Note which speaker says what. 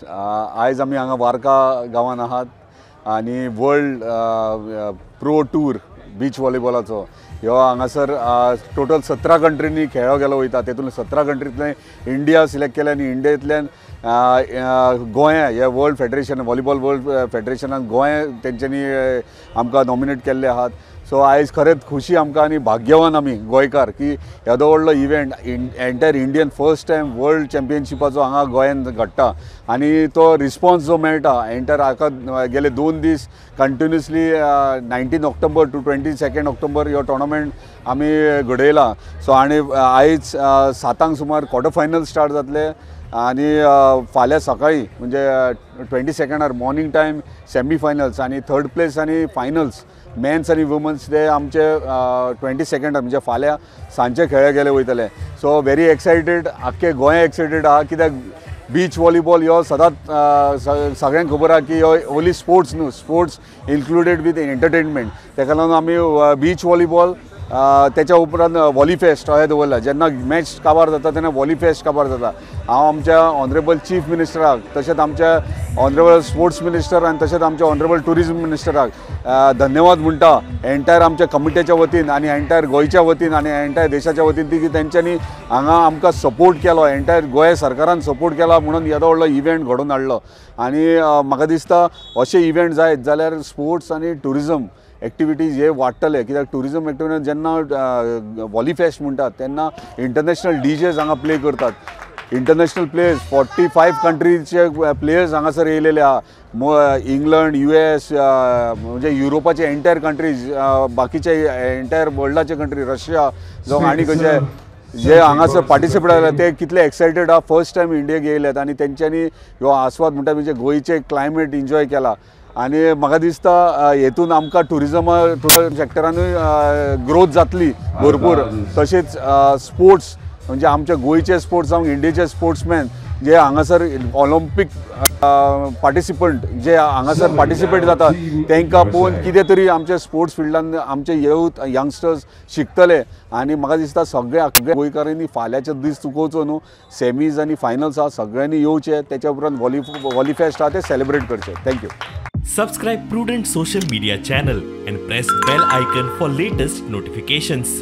Speaker 1: आयज आमी हांगा वार्का गांवांत आहात आनी वर्ल्ड प्रो टूर बीच व्हॉलीबॉलाचो ह्यो हांगासर टोटल 17 कंट्रींनी खेळ्ळो गेलो वयता। तेतून 17 कंट्रींतले इंडिया सिलेक्ट केले आनी इंडियेंतल्यान गोंया हे world federation volleyball world फेडरेशनान Goa तेंच्यांनी आमकां नॉमिनेट केल्ले आहात। सो आयज खरेंच खुशी आमकां आनी भाग्यवान आमी गोंयकार की येदो व्हडलो event entire Indian first time world चॅम्पियनशिपाचो हांगा गोंयांत घडटा आनी तो रिस्पॉन्स जो मेळटा एंटायर हाका गेले 2 दीस कंटिन्युअसली 19 ऑक्टोबर टू 22 ऑक्टोबर हो टोर्नामेंट आमी घडयला। सो आनी आयज 7 सुमार क्वॉर्टर फायनल स्टार्ट जातले आनी फाल्यां सकाळी म्हणजे 22 मॉर्निंग टायम सेमी फायनल्स आनी 3rd प्लेस आनी फायनल्स मेन्स आनी वुमन्स ते आमचे 22 म्हणजे फाल्यां सांजे खेळ्ळे गेले वयतले। सो व्हेरी एक्सायटेड, आख्खे गोंय एक्सायटेड आहा कित्याक बीच व्हॉलीबॉल हो सदांच सगळ्यांक खबर आहा की हो ओन्ली स्पोर्ट्स न्हू, स्पोर्ट्स इन्क्लुडेड विथ एंटरटेनमेंट। तेका लागून आमी बीच व्हॉलीबॉल त्याच्या उपरांत व्हॉली फेस्ट अहें दवरला। जेन्ना मॅच काबार जाता तेन्ना व्हॉली फेस्ट काबार जाता। हांव आमच्या ऑनरेबल चीफ मिनिस्टराक तशेंच आमच्या ऑनरेबल स्पोर्ट्स मिनिस्टर आनी तशेंच आमच्या ऑनरेबल टुरिजम मिनिस्टराक धन्यवाद म्हणटा एंटायर आमच्या कमिटीच्या वतीन आनी एंटायर गोंयच्या वतीन आनी एंटायर देशाच्या वतीन की तेंच्यांनी हांगा आमकां सपोर्ट केलो, एंटायर गोंय सरकारान सपोर्ट केला म्हणून येदो व्हडलो इव्हेंट घडोवन हाडलो। आनी म्हाका दिसता अशे इव्हेंट जायत जाल्यार स्पोर्ट्स आनी टुरिजम एक्टिविटीज हे वाडटले कित्याक टुरिजम एक्टिविटी जेन्ना व्हॉली फेस्ट म्हणटात तेन्ना इंटरनॅशनल डीजेज हांगा प्ले करतात। इंटरनॅशनल प्लेयर्स 45 कंट्रीचे प्लेयर्स हांगासर येयलेले आहा। इंग्लंड, US म्हणजे युरोपाचे एंटायर कंट्रीज, बाकीचे एंटायर वर्ल्डाचे कंट्री, रशिया जावं आनी खंयचे जे हांगासर पार्टिसिपेट जाले ते कितले एक्सायटेड आहा। फर्स्ट टायम इंडियेक येयल्यात आनी तेंच्यांनी ह्यो आस्वाद म्हणटा म्हणजे गोंयचे क्लायमेट एन्जॉय केला। आनी म्हाका दिसता हेतून आमकां टुरिजम सेक्टरानूय ग्रोथ जातली भरपूर। तशेंच स्पोर्ट्स म्हणजे आमचे गोंयचे स्पोर्ट्स जावं इंडियेचे स्पोर्ट्समॅन जे हांगासर ऑलिंपीक पार्टिसिपंट जे हांगासर पार्टिसिपेट जाता तांकां पळोवन कितें तरी आमच्या स्पोर्ट्स फिल्डान आमचे यूथ यंगस्टर्स शिकतले। आनी म्हाका दिसता सगळ्या गोंयकारांनी फाल्यांचो दीस चुकोवचो न्हू, सेमीज आनी फायनल्स आहा सगळ्यांनी येवचे, तेच्या उपरांत व्हॉली फेस्ट आहा ते सेलिब्रेट करचे। Thank you.
Speaker 2: Subscribe Prudent social media channel and press bell icon for latest notifications.